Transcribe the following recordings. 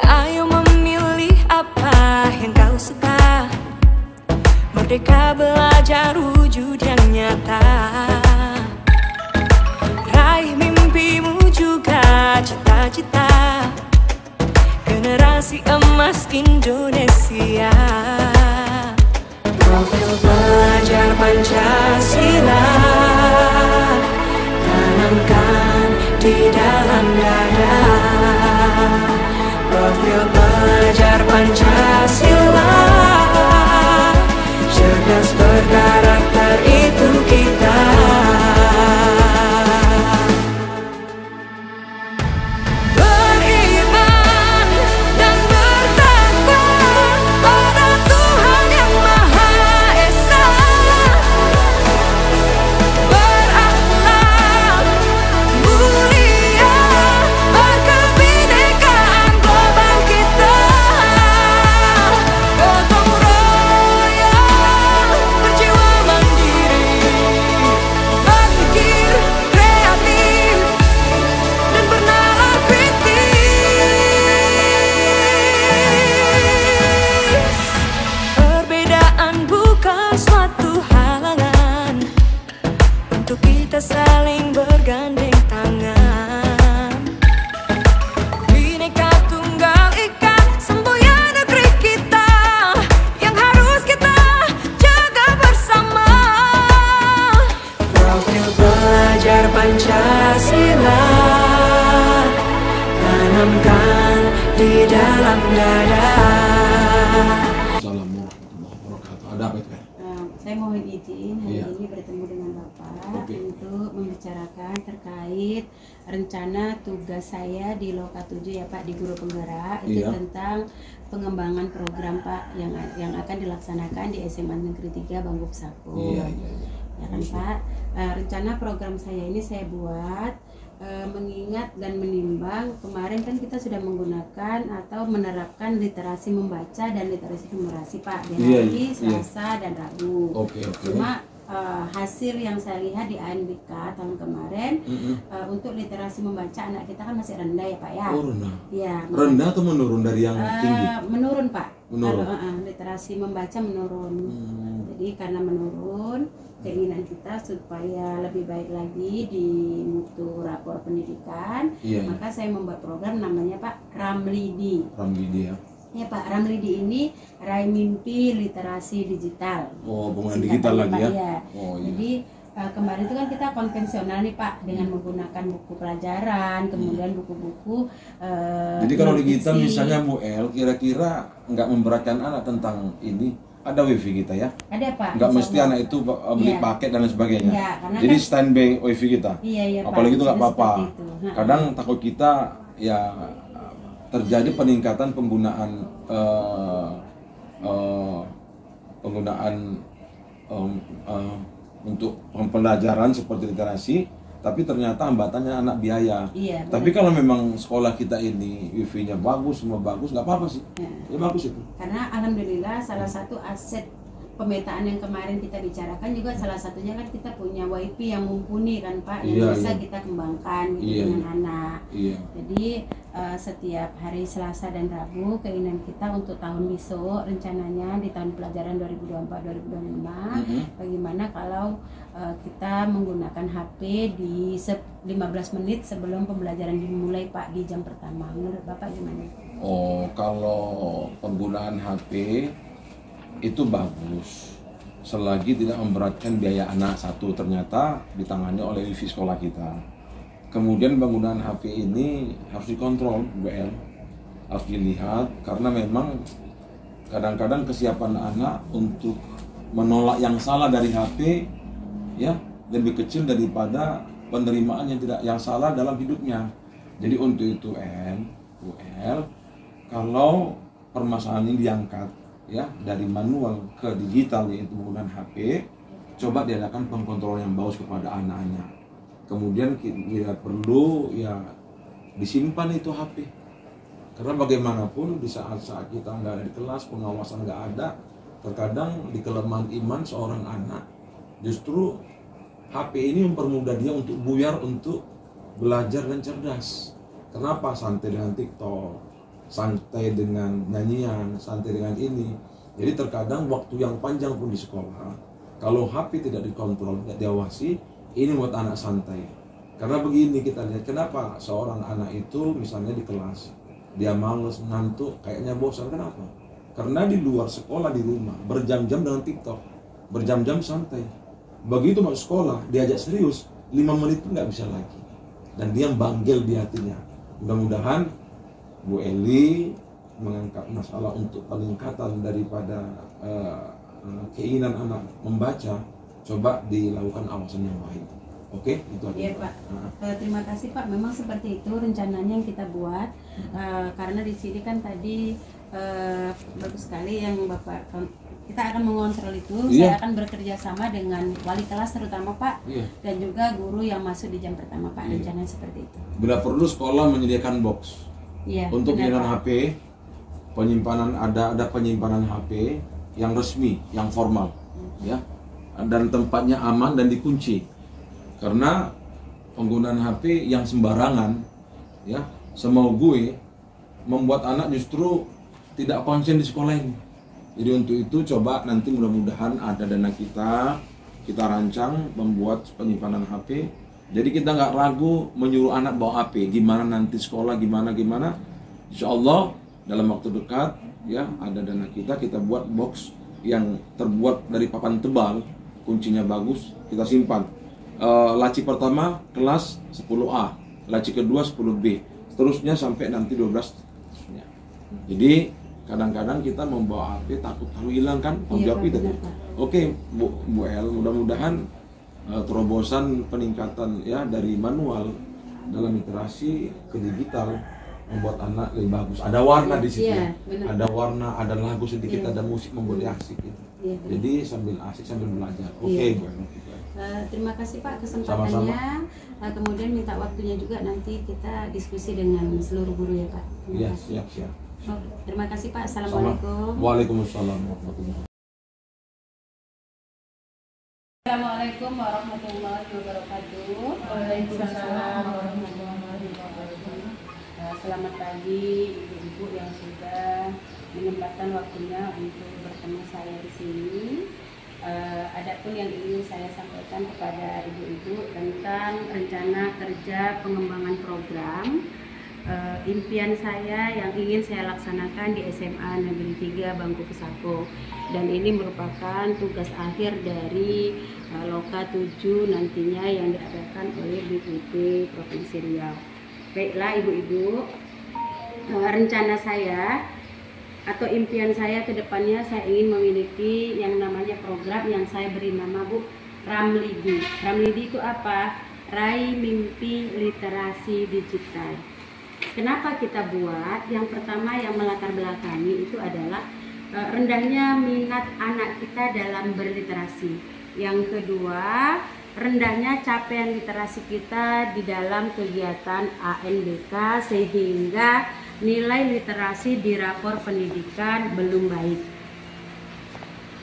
Ayo memilih apa yang kau suka. Merdeka belajar wujud yang nyata. Raih mimpimu juga cita-cita. Generasi emas Indonesia. Profil pelajar Pancasila tanamkan di dalam dada. Profil pelajar Pancasila, cerdas berkarakter itu kita. Beriman dan bertakwa pada Tuhan yang Maha Esa. Berakhlak mulia, berkebinekaan global kita. Gotong royong, berjiwa mandiri, berpikir kreatif dan bernalar kritis. Perbedaan bukan suatu halangan untuk kita saling bergandeng tangan. Bhinneka Tunggal Ika, semboyan negeri kita yang harus kita jaga bersama. Profil pelajar Pancasila tanamkan di dalam dada. Assalamualaikum warahmatullahi wabarakatuh. Ada apa itu? Saya mohon izin hari Iya. ini bertemu dengan Bapak Oke. untuk membicarakan terkait rencana tugas saya di Loka 7 ya Pak, di Guru Penggerak itu Iya. tentang pengembangan program Pak yang akan dilaksanakan di SMA Negeri 3 Bangkok Saku. Iya. Ya kan Pak, rencana program saya ini saya buat mengingat dan menimbang kemarin kan kita sudah menggunakan atau menerapkan literasi membaca dan literasi numerasi Pak di Iya, hari iya. Selasa dan Rabu. Oke. Cuma hasil yang saya lihat di ANBK tahun kemarin untuk literasi membaca anak kita kan masih rendah ya Pak ya. Oh, rendah. Ya, Rendah atau menurun dari yang tinggi? menurun Pak. Menurun. Kalau, literasi membaca menurun. Jadi karena menurun, keinginan kita supaya lebih baik lagi di mutu rapor pendidikan, Iya. maka saya membuat program namanya Pak Ramlidi. Ramlidi ya. Ya Pak, Ramlidi ini Raih Mimpi Literasi Digital. Oh, penggunaan Singkatannya, digital lagi Pak, ya. iya. Oh iya. Jadi kemarin itu kan kita konvensional nih Pak dengan menggunakan buku pelajaran, kemudian buku-buku. Jadi kalau non-fiksi. digital misalnya Bu El, kira-kira nggak memberatkan anak tentang ini, ada wifi kita ya? Ada Pak. Nggak insya mesti Allah. anak itu beli Iya. paket dan lain sebagainya. Iya, karena Jadi kan- standby wifi kita. Iya iya Pak. Apalagi itu nggak sudah apa-apa. seperti itu. Ha-ha. Kadang takut kita ya terjadi peningkatan penggunaan untuk pembelajaran seperti literasi, tapi ternyata hambatannya anak biaya. Iya. Tapi kalau memang sekolah kita ini wifi-nya bagus, semua bagus, nggak apa-apa sih. Ya. Ya bagus itu. Karena alhamdulillah salah satu aset pemetaan yang kemarin kita bicarakan juga salah satunya kan kita punya wifi yang mumpuni kan Pak, Iya, yang bisa iya. kita kembangkan gitu Iya, dengan iya. anak. Iya. Jadi setiap hari Selasa dan Rabu keinginan kita untuk tahun besok rencananya di tahun pelajaran 2024-2025 bagaimana kalau kita menggunakan HP di 15 menit sebelum pembelajaran dimulai Pak di jam pertama. Menurut Bapak gimana? Oh, kalau penggunaan HP itu bagus selagi tidak memberatkan biaya anak. Satu, ternyata ditangani oleh wifi sekolah kita. Kemudian penggunaan HP ini harus dikontrol, BL, harus dilihat karena memang kadang-kadang kesiapan anak untuk menolak yang salah dari HP ya lebih kecil daripada penerimaan yang salah dalam hidupnya. Jadi untuk itu UL, kalau permasalahan ini diangkat ya dari manual ke digital yaitu menggunakan HP, coba diadakan pengkontrolan yang bagus kepada anak-anak. Kemudian kita perlu ya disimpan itu HP, karena bagaimanapun di saat-saat kita nggak ada di kelas, pengawasan nggak ada, terkadang di kelemahan iman seorang anak justru HP ini mempermudah dia untuk buyar untuk belajar dan cerdas. Kenapa? Santai dengan TikTok, santai dengan nyanyian, santai dengan ini. Jadi terkadang waktu yang panjang pun di sekolah, kalau HP tidak dikontrol, tidak diawasi, ini buat anak santai. Karena begini kita lihat, kenapa seorang anak itu misalnya di kelas, dia males, ngantuk, kayaknya bosan, kenapa? Karena di luar sekolah, di rumah, berjam-jam dengan TikTok, berjam-jam santai. Begitu masuk sekolah, diajak serius, 5 menit pun nggak bisa lagi. Dan dia banggel di hatinya. Mudah-mudahan Bu Eli mengangkat masalah untuk peningkatan daripada keinginan anak membaca, coba dilakukan awasan yang baik. Oke, itu aja. Iya Pak. Terima kasih Pak. Memang seperti itu rencananya yang kita buat. Karena di sini kan tadi bagus sekali yang Bapak, kita akan mengontrol itu. Iya. Saya akan bekerja sama dengan wali kelas terutama Pak, Iya. dan juga guru yang masuk di jam pertama Pak. Iya. Rencananya seperti itu. Bila perlu sekolah menyediakan box Iya. untuk benar, penyimpanan Pak. HP, penyimpanan ada penyimpanan HP yang resmi, yang formal, ya, dan tempatnya aman dan dikunci. Karena penggunaan HP yang sembarangan, ya, semau gue, membuat anak justru tidak konsen di sekolah ini. Jadi untuk itu coba nanti mudah-mudahan ada dana kita rancang membuat penyimpanan HP. Jadi kita nggak ragu menyuruh anak bawa HP. Gimana nanti sekolah, gimana. Insya Allah dalam waktu dekat, ya, ada dana kita buat box yang terbuat dari papan tebal, kuncinya bagus, kita simpan. Laci pertama kelas 10A, laci kedua 10B, seterusnya sampai nanti 12 seterusnya. Jadi kadang-kadang kita membawa HP takut kalau hilang kan, Iya, jawab Pak, itu. benar, Pak. Oke, Bu El, mudah-mudahan terobosan peningkatan ya dari manual dalam literasi ke digital membuat anak lebih bagus. Ada warna di situ, Iya, benar. ada warna, ada lagu sedikit, Iya. ada musik membuat dia asik gitu. Iya, benar. Jadi sambil asik sambil belajar. Oke, Iya. Bu El. Terima kasih Pak kesempatannya. Kemudian minta waktunya juga nanti kita diskusi dengan seluruh guru ya Pak. Terima Iya, kasih. siap. Oh, terima kasih Pak. Assalamualaikum. Waalaikumsalam warahmatullahi wabarakatuh. Assalamualaikum warahmatullahi wabarakatuh. Waalaikumsalam warahmatullahi wabarakatuh. Selamat pagi ibu-ibu yang sudah menyempatkan waktunya untuk bertemu saya di sini. Adapun yang ingin saya sampaikan kepada ibu-ibu tentang rencana kerja pengembangan program, impian saya yang ingin saya laksanakan di SMA Negeri 3 Bangku Pesako, dan ini merupakan tugas akhir dari Loka 7 nantinya yang diadakan oleh BPP Provinsi Riau. Baiklah ibu-ibu, rencana saya atau impian saya ke depannya, saya ingin memiliki yang namanya program yang saya beri nama Bu Ramlidi. Ramlidi itu apa? Raih Mimpi Literasi Digital. Kenapa kita buat? Yang pertama yang melatar belakangi itu adalah rendahnya minat anak kita dalam berliterasi. Yang kedua, rendahnya capaian literasi kita di dalam kegiatan ANBK sehingga nilai literasi di rapor pendidikan belum baik.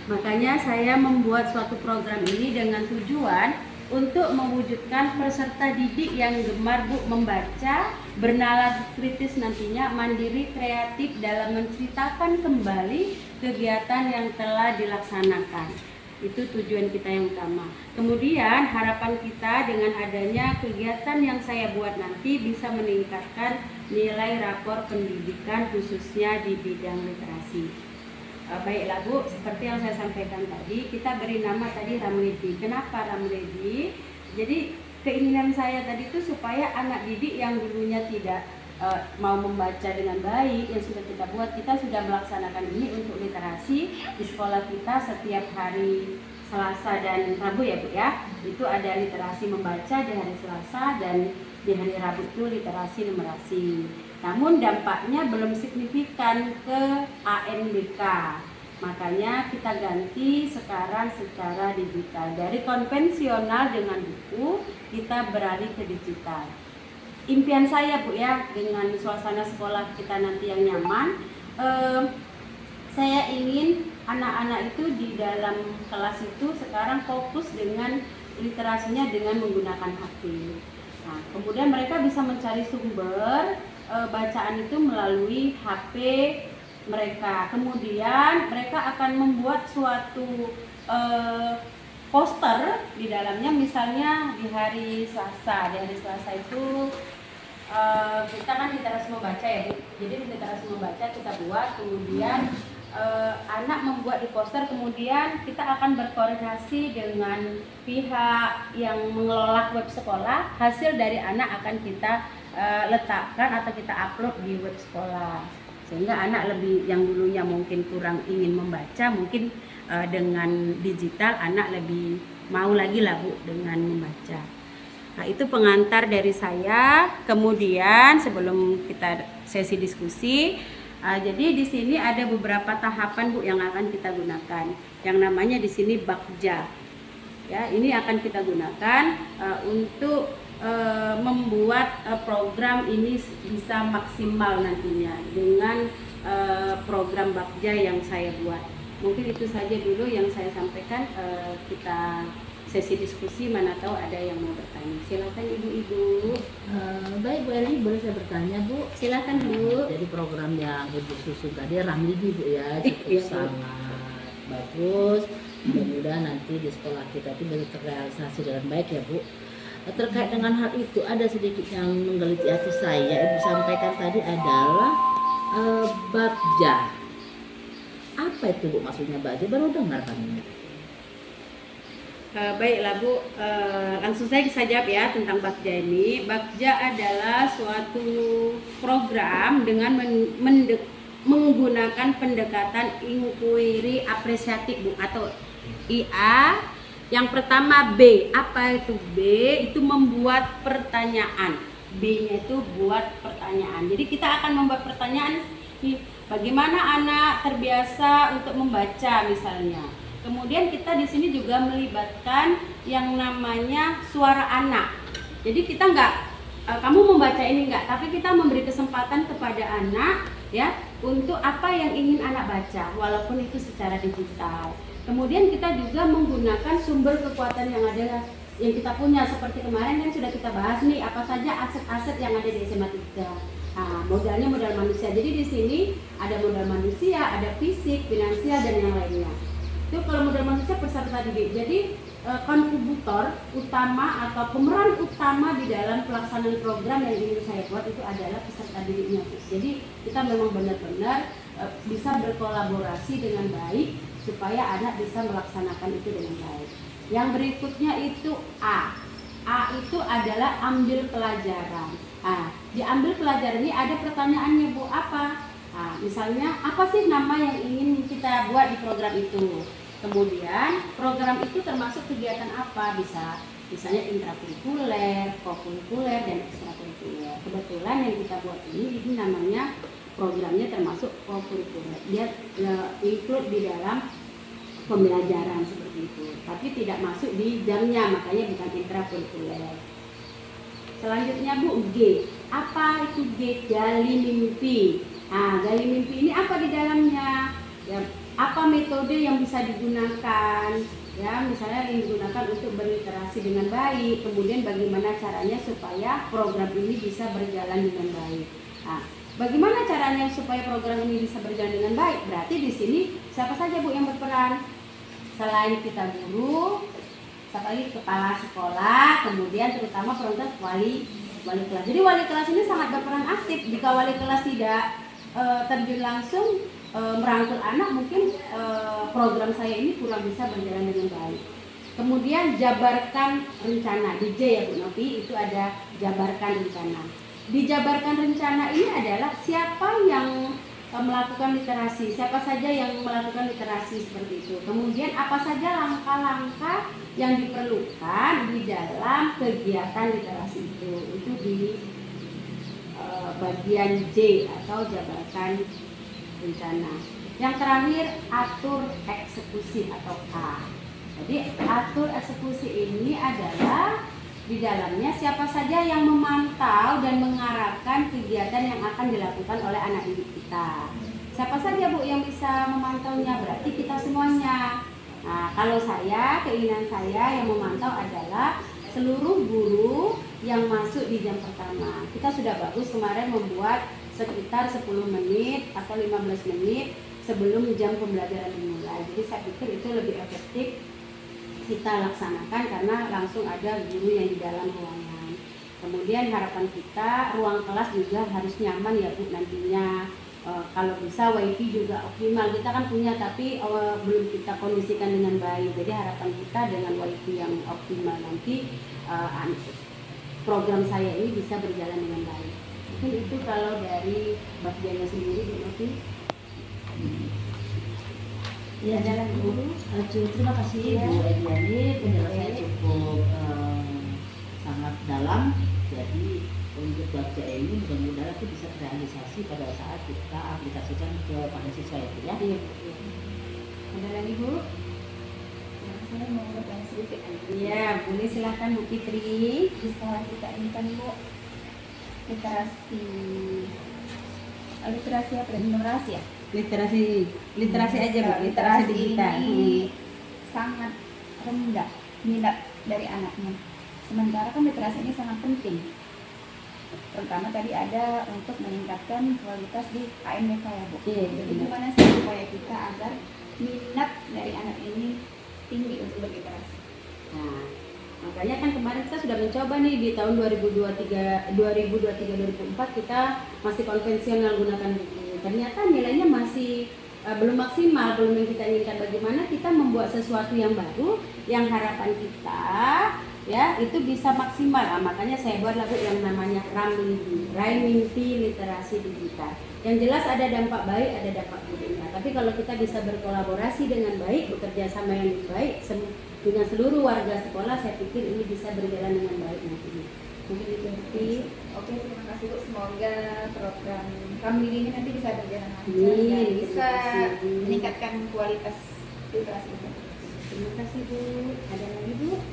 Makanya saya membuat suatu program ini dengan tujuan untuk mewujudkan peserta didik yang gemar Bu membaca, bernalar kritis nantinya, mandiri, kreatif dalam menceritakan kembali kegiatan yang telah dilaksanakan. Itu tujuan kita yang utama. Kemudian harapan kita dengan adanya kegiatan yang saya buat nanti bisa meningkatkan nilai rapor pendidikan khususnya di bidang literasi. Baiklah Bu, seperti yang saya sampaikan tadi, kita beri nama tadi Ramlidi. Kenapa Ramlidi? Jadi keinginan saya tadi itu supaya anak didik yang dulunya tidak mau membaca dengan baik, yang sudah kita buat, kita sudah melaksanakan ini untuk literasi di sekolah kita setiap hari Selasa dan Rabu ya Bu ya. Itu ada literasi membaca di hari Selasa, dan di hari Rabu itu literasi numerasi. Namun dampaknya belum signifikan ke ANBK. Makanya kita ganti sekarang secara digital. Dari konvensional dengan buku, kita beralih ke digital. Impian saya Bu ya, dengan suasana sekolah kita nanti yang nyaman, saya ingin anak-anak itu di dalam kelas itu sekarang fokus dengan literasinya dengan menggunakan HP. Nah, kemudian mereka bisa mencari sumber bacaan itu melalui HP mereka. Kemudian mereka akan membuat suatu poster di dalamnya, misalnya di hari Selasa. Di hari Selasa itu kita kan literasi membaca ya Bu. Jadi literasi membaca kita buat, kemudian anak membuat di poster, kemudian kita akan berkoordinasi dengan pihak yang mengelola web sekolah. Hasil dari anak akan kita letakkan atau kita upload di web sekolah, sehingga anak lebih, yang dulunya mungkin kurang ingin membaca, mungkin dengan digital anak lebih mau lagi lah Bu dengan membaca. Nah, itu pengantar dari saya. Kemudian sebelum kita sesi diskusi, jadi di sini ada beberapa tahapan Bu yang akan kita gunakan. Yang namanya di sini Bagja. Ya, ini akan kita gunakan untuk membuat program ini bisa maksimal nantinya dengan program Bagja yang saya buat. Mungkin itu saja dulu yang saya sampaikan. Kita sesi diskusi, mana tahu ada yang mau bertanya. Silakan ibu-ibu. Baik Bu Eli, boleh saya bertanya Bu? Silakan Bu. Jadi program yang Ibu susun tadi ramai Bu ya, cukup sangat bagus. Mudah-mudahan nanti di sekolah kita itu bisa terrealisasi dengan baik ya Bu. Terkait dengan hal itu ada sedikit yang menggeliti hati saya. Ibu sampaikan tadi adalah Bagja. Apa itu Bu maksudnya Bagja? Baru dengar kami. Baiklah Bu, langsung saya jawab ya tentang Bagja ini. Bagja adalah suatu program dengan menggunakan pendekatan inquiry apresiatif Bu, atau IA. Yang pertama B. Apa itu B? Itu membuat pertanyaan. B-nya itu buat pertanyaan. Jadi kita akan membuat pertanyaan, bagaimana anak terbiasa untuk membaca misalnya. Kemudian kita di sini juga melibatkan yang namanya suara anak. Jadi kita nggak kamu membaca ini nggak, tapi kita memberi kesempatan kepada anak ya untuk apa yang ingin anak baca, walaupun itu secara digital. Kemudian kita juga menggunakan sumber kekuatan yang ada, yang kita punya, seperti kemarin kan sudah kita bahas nih, apa saja aset-aset yang ada di SMA 3. Nah, modalnya modal manusia. Jadi di sini ada modal manusia, ada fisik, finansial, dan yang lainnya. Itu kalau modal manusia peserta didik. Jadi kontributor utama atau pemeran utama di dalam pelaksanaan program yang ingin saya buat itu adalah peserta didiknya. Jadi kita memang benar-benar bisa berkolaborasi dengan baik supaya anak bisa melaksanakan itu dengan baik. Yang berikutnya itu A. A itu adalah ambil pelajaran. Nah, diambil pelajaran ini ada pertanyaannya Bu, apa? Nah, misalnya apa sih nama yang ingin kita buat di program itu? Kemudian program itu termasuk kegiatan apa? Bisa misalnya intrakurikuler, kokurikuler, dan ekstrakurikuler. Kebetulan yang kita buat ini namanya programnya termasuk kokurikuler. Dia include di dalam pembelajaran seperti itu, tapi tidak masuk di jamnya, makanya bukan intrakurikuler. Selanjutnya Bu, G. Apa itu G? Gali mimpi. Nah, gali mimpi ini apa di dalamnya? Ya, apa metode yang bisa digunakan? Ya, misalnya yang digunakan untuk berliterasi dengan baik. Kemudian bagaimana caranya supaya program ini bisa berjalan dengan baik. Nah, bagaimana caranya supaya program ini bisa berjalan dengan baik? Berarti di sini siapa saja Bu yang berperan? Selain kita guru, siapa lagi? Kepala sekolah, kemudian terutama perangkat wali kelas. Jadi wali kelas ini sangat berperan aktif. Jika wali kelas tidak terjun langsung merangkul anak, mungkin program saya ini kurang bisa berjalan dengan baik. Kemudian jabarkan rencana, di J ya Bu Novi, itu ada jabarkan rencana. Di jabarkan rencana ini adalah siapa yang melakukan literasi, siapa saja yang melakukan literasi seperti itu. Kemudian apa saja langkah-langkah yang diperlukan di dalam kegiatan literasi itu di bagian J atau jabarkan rencana. Yang terakhir, atur eksekusi atau A. Jadi atur eksekusi ini adalah di dalamnya siapa saja yang memantau dan mengarahkan kegiatan yang akan dilakukan oleh anak didik kita. Siapa saja Bu yang bisa memantaunya? Berarti kita semuanya. Nah, kalau saya, keinginan saya yang memantau adalah seluruh guru yang masuk di jam pertama. Kita sudah bagus kemarin membuat sekitar 10 menit atau 15 menit sebelum jam pembelajaran dimulai. Jadi saya pikir itu lebih efektif kita laksanakan karena langsung ada guru yang di dalam ruangan. Kemudian harapan kita ruang kelas juga harus nyaman ya Bu nantinya. Kalau bisa wifi juga optimal, kita kan punya tapi belum kita kondisikan dengan baik. Jadi harapan kita dengan wifi yang optimal nanti program saya ini bisa berjalan dengan baik. Mungkin itu kalau dari bagiannya sendiri Bu Novi. Ya, jalan dulu. Terima kasih Bu Ediani, penjelasannya cukup sangat dalam. Jadi untuk baca ini mudah-mudahan itu bisa terrealisasi pada saat kita aplikasikan kepada siswa itu ya. Iya. Ada lagi Bu? Saya mau bertanya sedikit aja. Iya, boleh silahkan Bu Fitri. Di sekolah kita ini kan Bu, literasi apa? Literasi ya? Literasi aja Bu, literasi digital. Ini sangat rendah minat dari anaknya. Sementara kan literasi ini sangat penting. Terutama tadi ada untuk meningkatkan kualitas di AMBK ya Bu. Iya, Jadi benar. gimana sih supaya kita agar minat dari anak ini tinggi untuk berliterasi? Nah, makanya kan kemarin kita sudah mencoba nih di tahun 2023-2024 kita masih konvensional gunakan buku. Ternyata nilainya masih belum maksimal, belum yang kita inginkan. Bagaimana kita membuat sesuatu yang baru, yang harapan kita ya itu bisa maksimal. Nah, makanya saya buat lagu yang namanya Rhyming Tea Literasi Digital. Yang jelas ada dampak baik, ada dampak buruknya. Tapi kalau kita bisa berkolaborasi dengan baik, bekerja sama yang baik dengan seluruh warga sekolah, saya pikir ini bisa berjalan dengan baik nantinya. Mungkin itu Bukti. Oke, terima kasih Bu. Semoga program kami ini nanti bisa berjalan lancar Amin. dan bisa Terima kasih. meningkatkan kualitas literasi itu. Terima kasih Bu. Ada lagi Bu?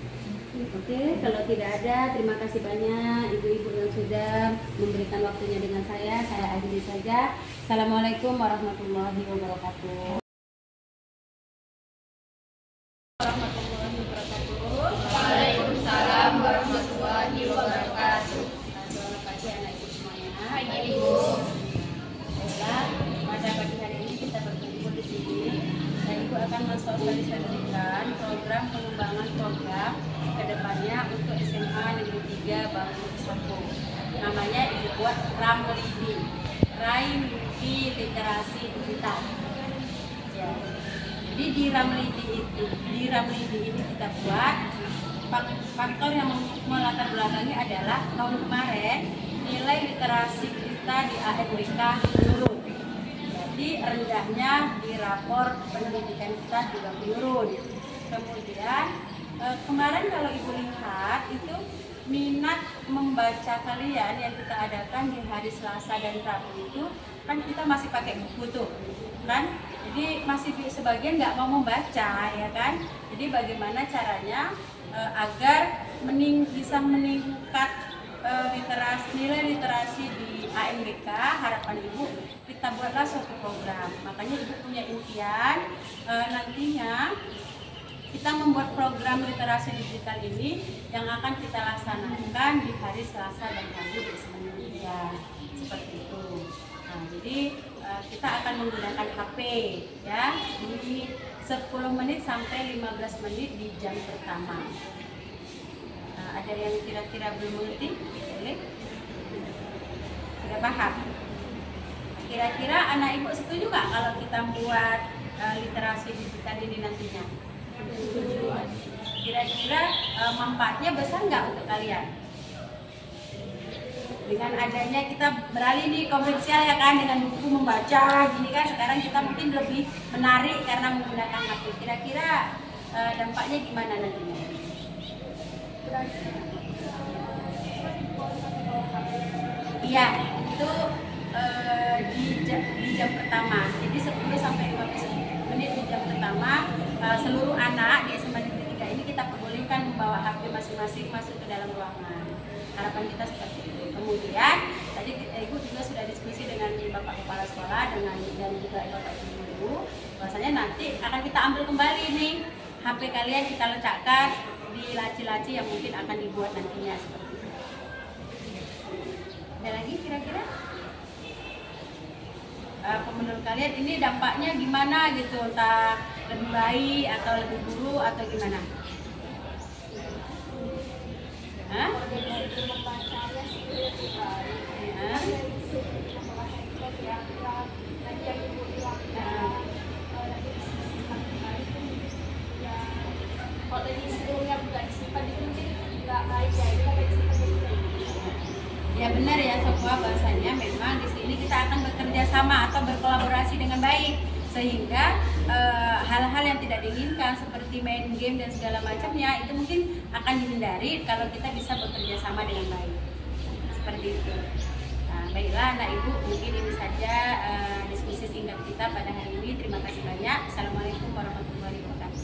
Oke, kalau tidak ada, terima kasih banyak ibu-ibu yang sudah memberikan waktunya dengan saya. Saya akhiri saja. Assalamualaikum warahmatullahi wabarakatuh. Waalaikumsalam warahmatullahi wabarakatuh. Selamat pagi anak ibu semuanya. Pagi Ibu. Baiklah, pada pagi hari ini kita berkumpul di sini dan ibu akan mensosialisasikan program pengembangan program kedepannya untuk SMA Negeri 3 Bangku 1. Namanya dibuat Ramlidi, Rhyming Literasi Digital. Ya. Jadi di Ramlidi ini kita buat faktor yang melatar belakangi adalah tahun kemarin nilai literasi kita di AMBK menurun. Jadi rendahnya di rapor pendidikan kita juga menurun. Kemudian kemarin kalau ibu lihat itu minat membaca kalian yang kita adakan di hari Selasa dan Rabu itu kan kita masih pakai buku tuh kan, jadi masih sebagian nggak mau membaca ya kan. Jadi bagaimana caranya agar bisa meningkat nilai literasi di AMBK, harapan ibu kita buatlah suatu program. Makanya ibu punya impian nantinya kita membuat program literasi digital ini yang akan kita laksanakan di hari Selasa dan Rabu di SMA seperti itu. Nah, jadi kita akan menggunakan HP ya di 10 menit sampai 15 menit di jam pertama. Nah, ada yang kira-kira belum mengerti? Boleh? Sudah paham? Kira-kira anak ibu setuju nggak kalau kita buat literasi digital ini nantinya? Kira-kira manfaatnya besar nggak untuk kalian? Dengan adanya kita beralih nih konvensional ya kan, dengan buku membaca gini kan, sekarang kita mungkin lebih menarik karena menggunakan HP. Kira-kira dampaknya gimana nantinya? Iya, itu di jam pertama. Jadi 10 sampai 15 menit di jam pertama, seluruh anak di SMA Negeri 3 ini kita perbolehkan membawa HP masing-masing masuk ke dalam ruangan. Harapan kita seperti itu. Kemudian tadi ibu juga sudah diskusi dengan Bapak Kepala Sekolah dan juga Bapak Ibu Guru, bahwasanya nanti akan kita ambil kembali nih HP kalian, kita letakkan di laci-laci yang mungkin akan dibuat nantinya seperti itu. lihat ini dampaknya gimana gitu, entah lebih baik atau lebih buruk atau gimana? Hah? Kalau tadi sebelumnya bukan disimpan itu mungkin nggak baik ya, itu kan disimpan di sini. Ya benar ya Sokwa, bahasanya memang di sini kita akan bekerja sama atau berkolaborasi dengan baik, sehingga hal-hal yang tidak diinginkan seperti main game dan segala macamnya itu mungkin akan dihindari kalau kita bisa bekerja sama dengan baik, seperti itu. Nah, baiklah anak ibu, mungkin ini saja diskusi singkat kita pada hari ini. Terima kasih banyak. Assalamualaikum warahmatullahi wabarakatuh.